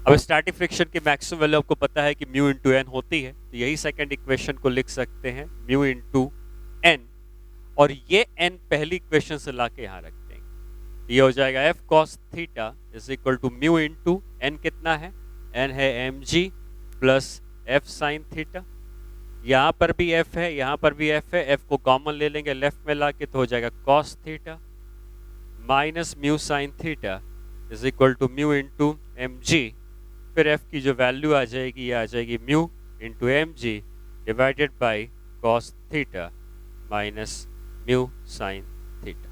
अब स्टैटिक फ्रिक्शन की मैक्सिमम वैल्यू आपको पता है कि म्यू इंटू एन होती है, तो यही सेकंड इक्वेशन को लिख सकते हैं म्यू इंटू एन, और ये एन पहली इक्वेशन से ला के यहाँ रख देंगे। ये हो जाएगा F cos theta is equal to mu into n, कितना है, एन है mg plus F sin theta. यहाँ पर भी F है, यहाँ पर भी F है, F को कॉमन ले लेंगे लेफ्ट में लाके, तो हो जाएगा cos theta minus mu sin theta is equal to mu into mg, फिर F की जो वैल्यू आ जाएगी, ये आ जाएगी mu into mg divided by cos theta minus mu sin theta.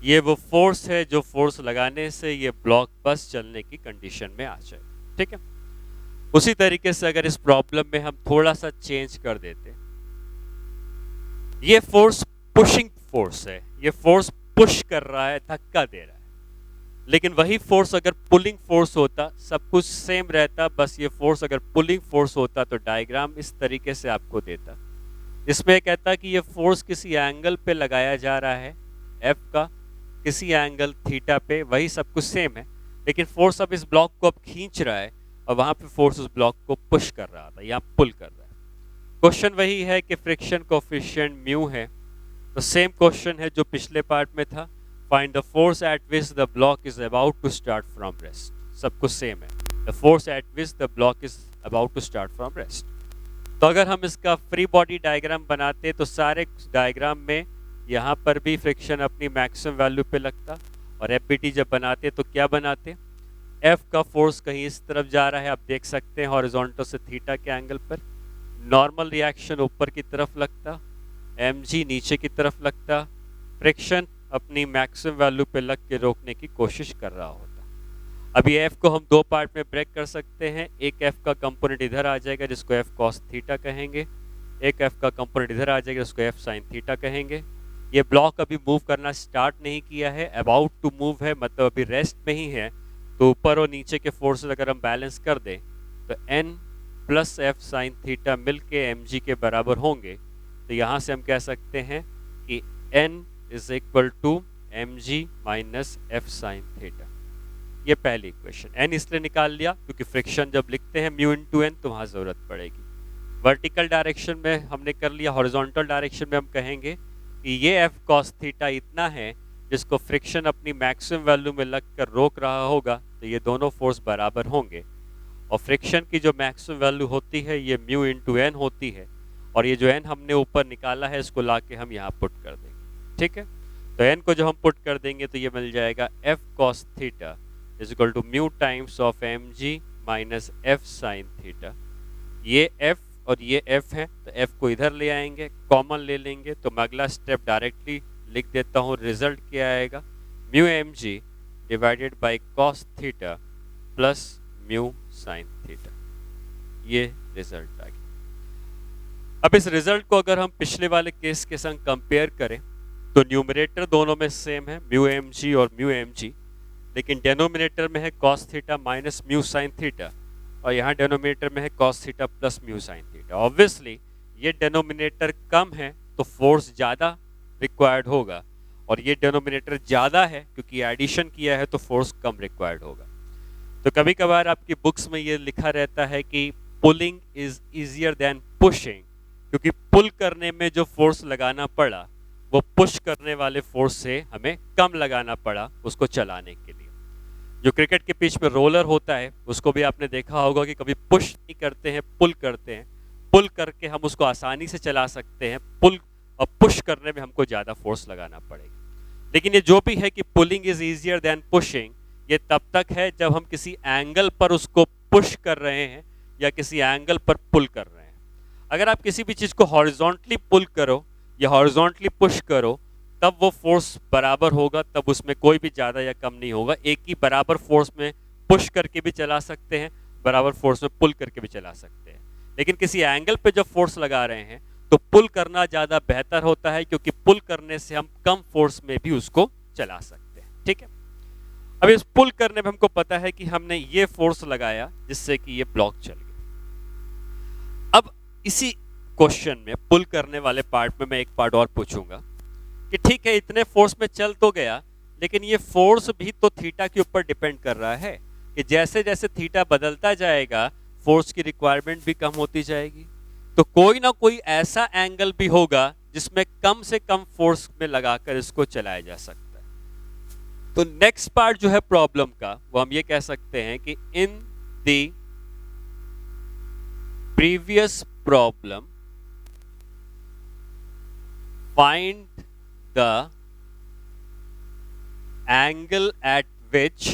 ये वो फोर्स है जो फोर्स लगाने से ये ब्लॉक बस चलने की कंडीशन में आ जाए, ठीक है। उसी तरीके से अगर इस प्रॉब्लम में हम थोड़ा सा चेंज कर देते, ये फोर्स पुशिंग फोर्स है, ये फोर्स पुश कर रहा है, धक्का दे रहा है, लेकिन वही फोर्स अगर पुलिंग फोर्स होता, सब कुछ सेम रहता, बस ये फोर्स अगर पुलिंग फोर्स होता तो डायग्राम इस तरीके से आपको देता। इसमें कहता कि ये फोर्स किसी एंगल पे लगाया जा रहा है, F का किसी एंगल थीटा पे, वही सब कुछ सेम है, लेकिन फोर्स अब इस ब्लॉक को अब खींच रहा है और वहां पे फोर्स उस ब्लॉक को पुश कर रहा था, यहाँ पुल कर रहा है। क्वेश्चन वही है कि फ्रिक्शन कोएफिशिएंट म्यू है, तो सेम क्वेश्चन है जो पिछले पार्ट में था, find the force at which the block is about to start from rest. सब कुछ सेम है, the force at which the block is about to start from rest. तो अगर हम इसका फ्री बॉडी डायग्राम बनाते तो सारे डायग्राम में यहाँ पर भी फ्रिक्शन अपनी मैक्सिमम वैल्यू पे लगता, और एफबीटी जब बनाते तो क्या बनाते, F का फोर्स कहीं इस तरफ जा रहा है, आप देख सकते हैं हॉरिजॉन्टल से थीटा के एंगल पर, नॉर्मल रिएक्शन ऊपर की तरफ लगता, mg नीचे की तरफ लगता, फ्रिक्शन अपनी मैक्सिमम वैल्यू पे लग के रोकने की कोशिश कर रहा होता। अभी F को हम दो पार्ट में ब्रेक कर सकते हैं, एक F का कंपोनेंट इधर आ जाएगा जिसको F cos थीटा कहेंगे, एक F का कंपोनेंट इधर आ जाएगा जिसको F sin थीटा कहेंगे। ये ब्लॉक अभी मूव करना स्टार्ट नहीं किया है, अबाउट टू मूव है, मतलब अभी रेस्ट में ही है, तो ऊपर और नीचे के फोर्सेस अगर हम बैलेंस कर दें तो n plus F sin theta मिल के mg के बराबर होंगे। तो यहाँ से हम कह सकते हैं कि n is equal to mg minus F sin theta. ये पहली इक्वेशन, n इसलिए निकाल लिया क्योंकि फ्रिक्शन जब लिखते हैं म्यू इंटू एन तो वहाँ ज़रूरत पड़ेगी। वर्टिकल डायरेक्शन में हमने कर लिया, हॉरिजॉन्टल डायरेक्शन में हम कहेंगे कि ये F cos थीटा इतना है जिसको फ्रिक्शन अपनी मैक्सिमम वैल्यू में लगकर रोक रहा होगा, तो ये दोनों फोर्स बराबर होंगे, और फ्रिक्शन की जो मैक्सिमम वैल्यू होती है ये म्यू इंटू एन होती है, और ये जो एन हमने ऊपर निकाला है इसको लाके हम यहाँ पुट कर देंगे, ठीक है। तो एन को जब हम पुट कर देंगे तो ये मिल जाएगा F cos theta is equal to mu times of mg minus F sin theta. ये F और ये F है, तो F को इधर ले आएंगे, कॉमन ले लेंगे, तो मैं अगला स्टेप डायरेक्टली लिख देता हूँ, रिजल्ट क्या आएगा, mu mg divided by cos theta plus mu sin theta. ये रिजल्ट आ गया। अब इस रिजल्ट को अगर हम पिछले वाले केस के संग कंपेयर करें तो न्यूमरेटर दोनों में सेम है म्यू एम जी और म्यू एम जी, लेकिन डेनोमिनेटर में है cos theta minus mu sine theta और यहाँ डेनोमिनेटर में है cos theta plus mu sine theta. Obviously ये डेनोमिनेटर कम है तो फोर्स ज़्यादा रिक्वायर्ड होगा, और ये डेनोमिनेटर ज़्यादा है क्योंकि एडिशन किया है तो फोर्स कम रिक्वायर्ड होगा। तो कभी कभार आपकी बुक्स में ये लिखा रहता है कि pulling is easier than pushing, क्योंकि पुल करने में जो फोर्स लगाना पड़ा वो पुश करने वाले फोर्स से हमें कम लगाना पड़ा उसको चलाने के लिए। जो क्रिकेट के पिच में रोलर होता है उसको भी आपने देखा होगा कि कभी पुश नहीं करते हैं, पुल करते हैं। पुल करके हम उसको आसानी से चला सकते हैं, पुल और पुश करने में हमको ज़्यादा फोर्स लगाना पड़ेगा। लेकिन ये जो भी है कि pulling is easier than pushing, ये तब तक है जब हम किसी एंगल पर उसको पुश कर रहे हैं या किसी एंगल पर पुल कर रहे हैं। अगर आप किसी भी चीज़ को हॉरिजॉन्टली पुल करो या हॉरिजॉन्टली पुश करो तब वो फोर्स बराबर होगा, तब उसमें कोई भी ज़्यादा या कम नहीं होगा। एक ही बराबर फोर्स में पुश करके भी चला सकते हैं, बराबर फोर्स में पुल करके भी चला सकते हैं। लेकिन किसी एंगल पे जब फोर्स लगा रहे हैं तो पुल करना ज़्यादा बेहतर होता है, क्योंकि पुल करने से हम कम फोर्स में भी उसको चला सकते हैं। ठीक है, अब इस पुल करने में हमको पता है कि हमने ये फोर्स लगाया जिससे कि ये ब्लॉक चल गया। अब इसी क्वेश्चन में पुल करने वाले पार्ट में मैं एक पार्ट और पूछूंगा कि ठीक है इतने फोर्स में चल तो गया, लेकिन ये फोर्स भी तो थीटा के ऊपर डिपेंड कर रहा है कि जैसे जैसे थीटा बदलता जाएगा फोर्स की रिक्वायरमेंट भी कम होती जाएगी। तो कोई ना कोई ऐसा एंगल भी होगा जिसमें कम से कम फोर्स में लगाकर इसको चलाया जा सकता है। तो नेक्स्ट पार्ट जो है प्रॉब्लम का वो हम ये कह सकते हैं कि in the previous problem find the angle at which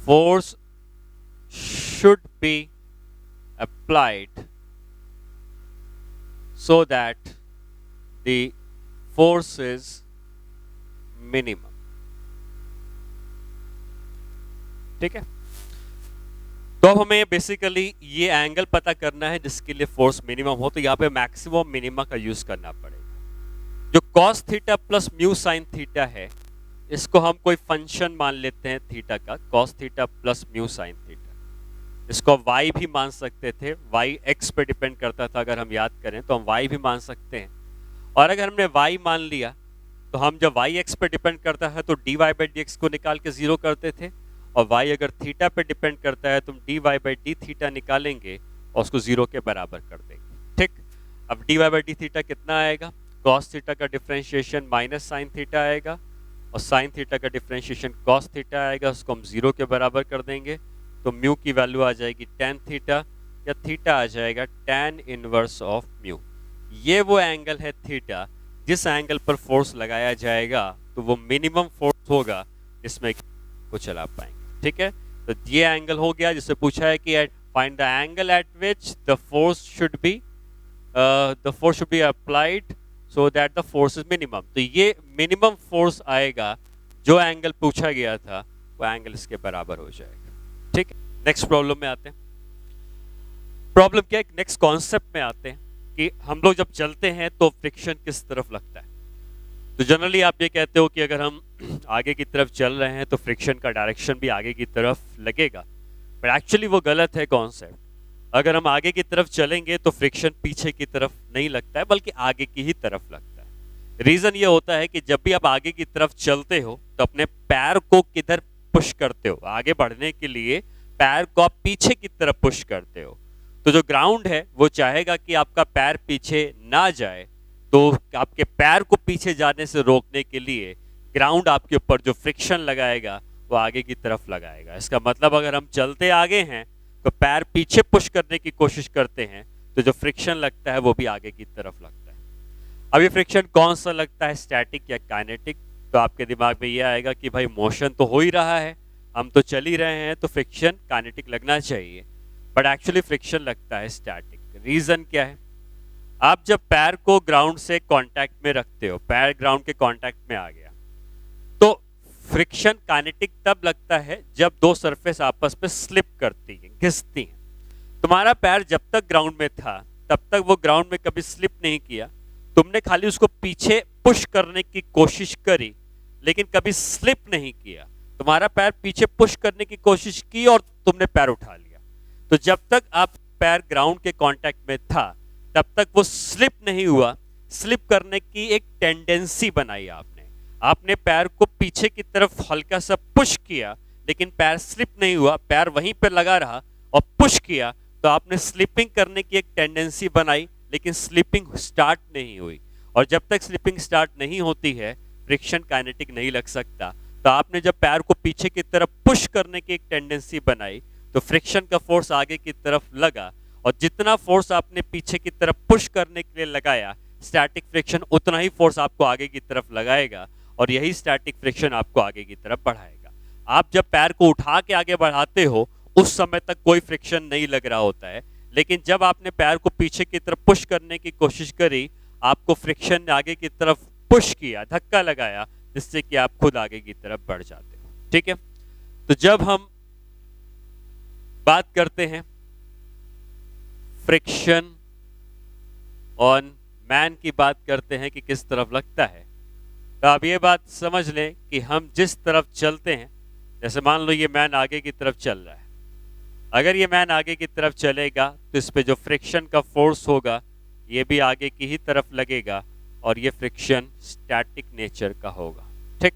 force should be applied so that the force is minimum। ठीक है, तो अब हमें बेसिकली ये एंगल पता करना है जिसके लिए फोर्स मिनिमम हो, तो यहाँ पे मैक्सिमम मिनिमा का यूज करना पड़ेगा। जो cos theta plus mu sine theta है इसको हम कोई फंक्शन मान लेते हैं थीटा का, cos theta plus mu sine theta. इसको वाई भी मान सकते थे, वाई एक्स पे डिपेंड करता था, अगर हम याद करें तो हम वाई भी मान सकते हैं। और अगर हमने वाई मान लिया तो हम जब वाई एक्स पे डिपेंड करता है तो d y by d x को निकाल के जीरो करते थे, और y अगर थीटा पे डिपेंड करता है तो हम d y by d theta निकालेंगे और उसको जीरो के बराबर कर देंगे। ठीक, अब d y by d theta कितना आएगा, कॉस थीटा का डिफरेंशिएशन माइनस साइन थीटा आएगा, और साइन थीटा का डिफरेंशिएशन कॉस थीटा आएगा, उसको हम जीरो के बराबर कर देंगे तो म्यू की वैल्यू आ जाएगी टेन थीटा, या थीटा आ जाएगा टेन इनवर्स ऑफ म्यू। ये वो एंगल है थीटा जिस एंगल पर फोर्स लगाया जाएगा तो वो मिनिमम फोर्स होगा जिसमें को चला पाएंगे। ठीक है, तो ये एंगल हो गया जिससे पूछा है कि find the angle eight which the force should be applied so that the force is minimum. तो ये मिनिमम फोर्स आएगा, जो एंगल पूछा गया था वो एंगल इसके बराबर हो जाएगा। ठीक है, नेक्स्ट प्रॉब्लम में आते हैं। प्रॉब्लम क्या है, नेक्स्ट कॉन्सेप्ट में आते हैं कि हम लोग जब चलते हैं तो फ्रिक्शन किस तरफ लगता है। तो जनरली आप ये कहते हो कि अगर हम आगे की तरफ चल रहे हैं तो फ्रिक्शन का डायरेक्शन भी आगे की तरफ लगेगा, पर एक्चुअली वो गलत है कॉन्सेप्ट। अगर हम आगे की तरफ चलेंगे तो फ्रिक्शन पीछे की तरफ नहीं लगता है बल्कि आगे की ही तरफ लगता है। रीजन ये होता है कि जब भी आप आगे की तरफ चलते हो तो अपने पैर को किधर पुश करते हो, आगे बढ़ने के लिए पैर को आप पीछे की तरफ पुश करते हो। तो जो ग्राउंड है वो चाहेगा कि आपका पैर पीछे ना जाए, तो आपके पैर को पीछे जाने से रोकने के लिए ग्राउंड आपके ऊपर जो फ्रिक्शन लगाएगा वो आगे की तरफ लगाएगा। इसका मतलब अगर हम चलते आगे हैं तो पैर पीछे पुश करने की कोशिश करते हैं तो जो फ्रिक्शन लगता है वो भी आगे की तरफ लगता है। अब ये फ्रिक्शन कौन सा लगता है, स्टैटिक या काइनेटिक? तो आपके दिमाग में ये आएगा कि भाई मोशन तो हो ही रहा है, हम तो चल ही रहे हैं, तो फ्रिक्शन काइनेटिक लगना चाहिए, बट एक्चुअली फ्रिक्शन लगता है स्टैटिक। रीजन क्या है, आप जब पैर को ग्राउंड से कांटेक्ट में रखते हो, पैर ग्राउंड के कांटेक्ट में आ गया, तो फ्रिक्शन काइनेटिक तब लगता है जब दो सरफेस आपस में स्लिप करती हैं, घिसती हैं। तुम्हारा पैर जब तक ग्राउंड में था तब तक वो ग्राउंड में कभी स्लिप नहीं किया, तुमने खाली उसको पीछे पुश करने की कोशिश करी, लेकिन कभी स्लिप नहीं किया। तुम्हारा पैर पीछे पुश करने की कोशिश की और तुमने पैर उठा लिया। तो जब तक आप पैर ग्राउंड के कांटेक्ट में था, तब तक वो स्लिप नहीं हुआ। स्लिप करने की एक टेंडेंसी बनाई आपने पैर को पीछे की तरफ हल्का सा पुश किया, लेकिन पैर स्लिप नहीं हुआ, पैर वहीं पर लगा रहा और पुश किया, तो आपने स्लिपिंग करने की एक टेंडेंसी बनाई, लेकिन स्लिपिंग स्टार्ट नहीं हुई। और जब तक स्लिपिंग स्टार्ट नहीं होती है, फ्रिक्शन काइनेटिक नहीं लग सकता। तो आपने जब पैर को पीछे की तरफ पुश करने की एक टेंडेंसी बनाई, तो फ्रिक्शन का फोर्स आगे की तरफ लगा, और जितना फोर्स आपने पीछे की तरफ पुश करने के लिए लगाया, स्टैटिक फ्रिक्शन उतना ही फोर्स आपको आगे की तरफ लगाएगा, और यही स्टैटिक फ्रिक्शन आपको आगे की तरफ बढ़ाएगा। आप जब पैर को उठा के आगे बढ़ाते हो, उस समय तक कोई फ्रिक्शन नहीं लग रहा होता है, लेकिन जब आपने पैर को पीछे की तरफ पुश करने की कोशिश करी, आपको फ्रिक्शन ने आगे की तरफ पुश किया, धक्का लगाया, जिससे कि आप खुद आगे की तरफ बढ़ जाते हो। ठीक है, तो जब हम बात करते हैं फ्रिक्शन ऑन मैन की बात करते हैं कि किस तरफ लगता है, तो आप ये बात समझ लें कि हम जिस तरफ चलते हैं, जैसे मान लो ये मैन आगे की तरफ चल रहा है, अगर ये मैन आगे की तरफ चलेगा तो इस पे जो फ्रिक्शन का फोर्स होगा ये भी आगे की ही तरफ लगेगा, और ये फ्रिक्शन स्टैटिक नेचर का होगा। ठीक,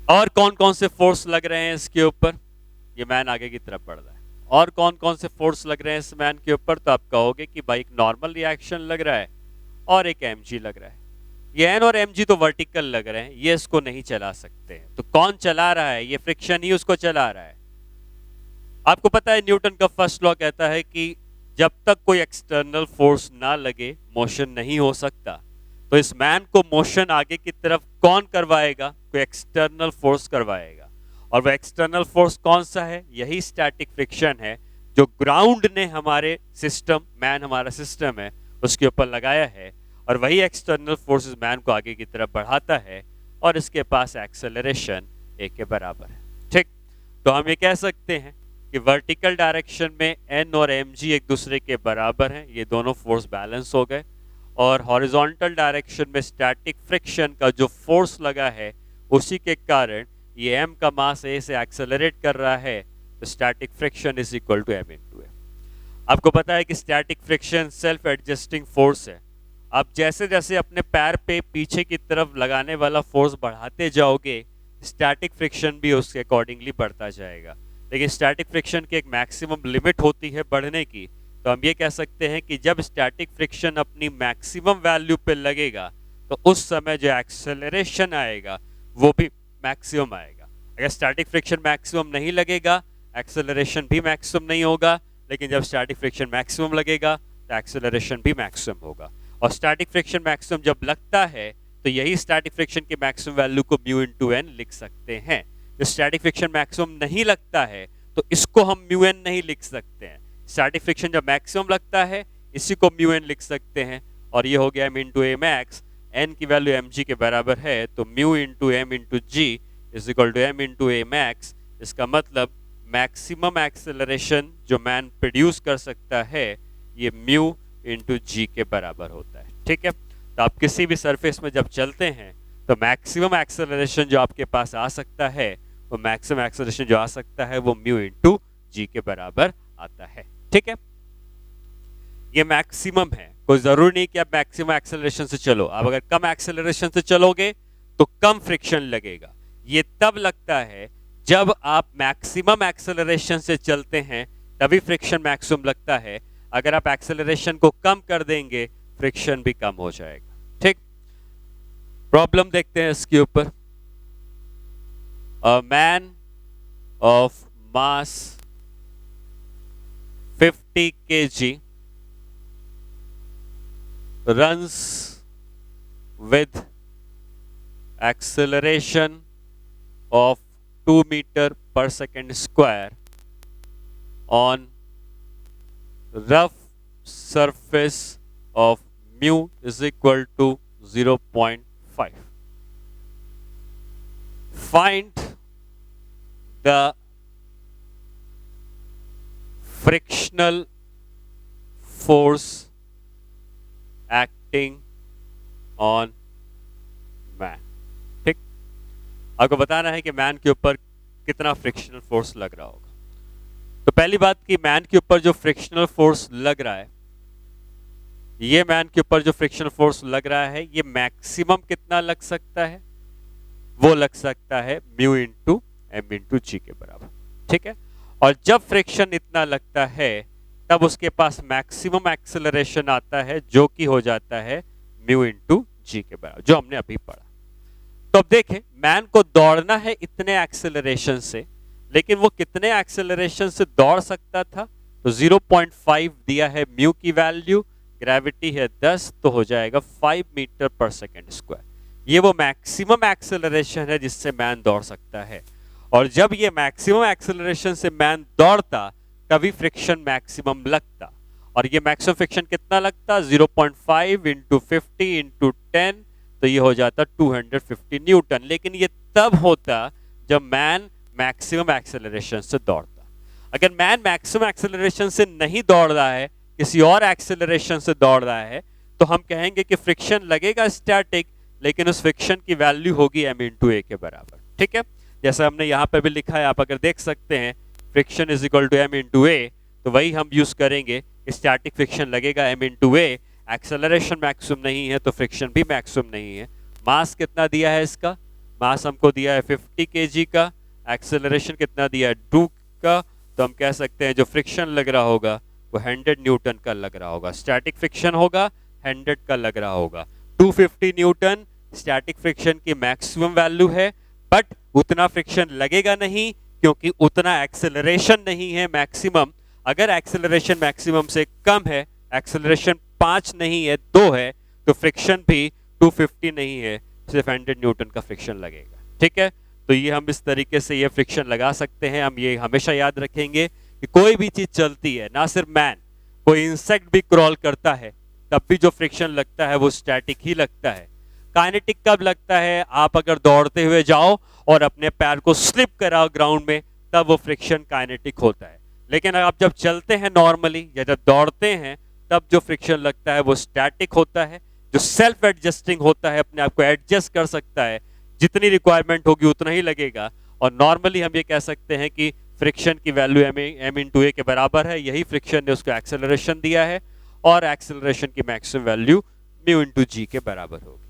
और कौन कौन से फोर्स लग रहे हैं इसके ऊपर? ये मैन आगे की तरफ बढ़ रहा है, और कौन कौन से फोर्स लग रहे हैं इस मैन के ऊपर? तो आप कहोगे कि भाई एक नॉर्मल रिएक्शन लग रहा है और एक mg लग रहा है। ये n और mg तो वर्टिकल लग रहे हैं, ये इसको नहीं चला सकते हैं। तो कौन चला रहा है? ये फ्रिक्शन ही उसको चला रहा है। आपको पता है न्यूटन का फर्स्ट लॉ कहता है कि जब तक कोई एक्सटर्नल फोर्स ना लगे, मोशन नहीं हो सकता। तो इस मैन को मोशन आगे की तरफ कौन करवाएगा? कोई एक्सटर्नल फोर्स करवाएगा, और वह एक्सटर्नल फोर्स कौन सा है? यही स्टैटिक फ्रिक्शन है, जो ग्राउंड ने हमारे सिस्टम, मैन हमारा सिस्टम है, उसके ऊपर लगाया है, और वही एक्सटर्नल फोर्स इस मैन को आगे की तरफ बढ़ाता है, और इसके पास एक्सेलरेशन a के बराबर है। ठीक, तो हम ये कह सकते हैं कि वर्टिकल डायरेक्शन में n और mg एक दूसरे के बराबर हैं, ये दोनों फोर्स बैलेंस हो गए, और हॉरिजॉन्टल डायरेक्शन में स्टैटिक फ्रिक्शन का जो फोर्स लगा है, उसी के कारण ये m का मास a से एक्सेलरेट कर रहा है, तो static friction is equal to m into a। आपको पता है कि static friction self adjusting force है। आप जैसे जैसे अपने पैर पे पीछे की तरफ लगाने वाला फोर्स बढ़ाते जाओगे, स्टैटिक फ्रिक्शन भी उसके अकॉर्डिंगली बढ़ता जाएगा। लेकिन स्टैटिक फ्रिक्शन की एक मैक्सिमम लिमिट होती है बढ़ने की। तो हम ये कह सकते हैं कि जब स्टैटिक फ्रिक्शन अपनी मैक्सिमम वैल्यू पे लगेगा, तो उस समय जो एक्सेलरेशन आएगा वो भी मैक्सिमम आएगा। अगर स्टैटिक फ्रिक्शन मैक्सिमम नहीं लगेगा, एक्सेलरेशन भी मैक्सिमम नहीं होगा, लेकिन जब स्टैटिक फ्रिक्शन मैक्सिमम लगेगा तो एक्सेलरेशन भी मैक्सिमम होगा। और स्टैटिक फ्रिक्शन मैक्सिमम जब लगता है, तो यही स्टैटिक फ्रिक्शन की मैक्सिमम वैल्यू को म्यू इनटू n लिख सकते हैं। जो स्टैटिक फ्रिक्शन मैक्सिमम नहीं लगता है, तो इसको हम म्यू n नहीं लिख सकते हैं। स्टैटिक फ्रिक्शन जब मैक्सिमम लगता है, इसी को म्यू n लिख सकते हैं, और ये हो गया m into a max. n की वैल्यू mg के बराबर है, तो mu into m into g is equal to m into a max. इसका मतलब मैक्सिमम एक्सेलरेशन जो मैन प्रोड्यूस कर सकता है, ये म्यू इंटू जी के बराबर होता है। ठीक है, तो आप किसी भी सरफेस में जब चलते हैं, तो मैक्सिमम एक्सेलरेशन जो आपके पास आ सकता है, वो मैक्सिमम एक्सेलरेशन जो आ सकता है वो म्यू इंटू जी के बराबर आता है। ठीक है, ये मैक्सिमम है, कोई जरूरी नहीं कि आप मैक्सिमम एक्सेलरेशन से चलो। आप अगर कम एक्सेलरेशन से चलोगे तो कम फ्रिक्शन लगेगा। ये तब लगता है जब आप मैक्सिमम एक्सेलरेशन से चलते हैं, तभी फ्रिक्शन मैक्सिमम लगता है। अगर आप एक्सेलरेशन को कम कर देंगे, फ्रिक्शन भी कम हो जाएगा। ठीक, प्रॉब्लम देखते हैं इसके ऊपर। A man of mass 50 kg runs with acceleration of 2 meter per second square on rough surface of mu is equal to 0.5. Find the frictional force acting acting on man. ठीक, आपको बताना है कि मैन के ऊपर कितना फ्रिक्शनल फोर्स लग रहा होगा। तो पहली बात कि मैन के ऊपर जो फ्रिक्शनल फोर्स लग रहा है, ये मैन के ऊपर जो फ्रिक्शनल फोर्स लग रहा है, ये मैक्सिमम कितना लग सकता है? वो लग सकता है म्यू इंटू एम इंटू जी के बराबर। ठीक है, और जब फ्रिक्शन इतना लगता है तब उसके पास मैक्सिमम एक्सेलरेशन आता है, जो कि हो जाता है म्यू इंटू जी के बराबर, जो हमने अभी पढ़ा। तो अब देखें, मैन को दौड़ना है इतने एक्सेलरेशन से, लेकिन वो कितने एक्सेलरेशन से दौड़ सकता था? तो 0.5 दिया है म्यू की वैल्यू, ग्रेविटी है 10, तो हो जाएगा 5 मीटर पर सेकेंड स्क्वायर। ये वो मैक्सिमम एक्सेलरेशन है जिससे मैन दौड़ सकता है। और जब ये मैक्सिमम एक्सेलरेशन से मैन दौड़ता तभी फ्रिक्शन मैक्सिमम लगता, और ये मैक्सिमम फ्रिक्शन कितना लगता? 0.5 इंटू 50 इंटू 10, तो ये हो जाता 250 न्यूटन। लेकिन ये तब होता जब मैन मैक्सिमम एक्सेलरेशन से दौड़ता। अगर मैन मैक्सिमम एक्सेलरेशन से नहीं दौड़ रहा है, किसी और एक्सेलरेशन से दौड़ रहा है, तो हम कहेंगे कि फ्रिक्शन लगेगा स्टैटिक, लेकिन उस फ्रिक्शन की वैल्यू होगी m इंटू ए के बराबर। ठीक है, जैसे हमने यहाँ पे भी लिखा है, आप अगर देख सकते हैं friction is equal to m into A, तो वही हम यूज करेंगे। स्टैटिक फ्रिक्शन लगेगा m into A, acceleration maximum नहीं है तो फ्रिक्शन भी मैक्सिमम नहीं है। मास कितना दिया है इसका? मास हमको दिया है 50 kg का, एक्सेलरेशन कितना दिया है 2 का, तो हम कह सकते हैं जो फ्रिक्शन लग रहा होगा वो 100 न्यूटन का लग रहा होगा। स्टैटिक फ्रिक्शन होगा 100 का लग रहा होगा। 250 न्यूटन स्टैटिक फ्रिक्शन की मैक्सिमम वैल्यू है, बट उतना फ्रिक्शन लगेगा नहीं क्योंकि उतना एक्सेलरेशन नहीं है मैक्सिमम। अगर एक्सेलरेशन मैक्सिमम से कम है, एक्सेलरेशन 5 नहीं है 2 है, तो फ्रिक्शन भी 250 नहीं है, सिर्फ 100 न्यूटन का फ्रिक्शन लगेगा। ठीक है, तो ये हम इस तरीके से ये फ्रिक्शन लगा सकते हैं। हम ये हमेशा याद रखेंगे कि कोई भी चीज चलती है, ना सिर्फ मैन, कोई इंसेक्ट भी क्रॉल करता है, तब भी जो फ्रिक्शन लगता है वो स्टैटिक ही लगता है। काइनेटिक कब लगता है? आप अगर दौड़ते हुए जाओ और अपने पैर को स्लिप कराओ ग्राउंड में, तब वो फ्रिक्शन काइनेटिक होता है। लेकिन आप जब चलते हैं नॉर्मली या जब दौड़ते हैं, तब जो फ्रिक्शन लगता है वो स्टैटिक होता है, जो सेल्फ एडजस्टिंग होता है, अपने आप को एडजस्ट कर सकता है, जितनी रिक्वायरमेंट होगी उतना ही लगेगा। और नॉर्मली हम ये कह सकते हैं कि फ्रिक्शन की वैल्यू m इंटू ए के बराबर है। यही फ्रिक्शन ने उसको एक्सेलरेशन दिया है, और एक्सेलरेशन की मैक्सिमम वैल्यू म्यू इंटू जी के बराबर होगी।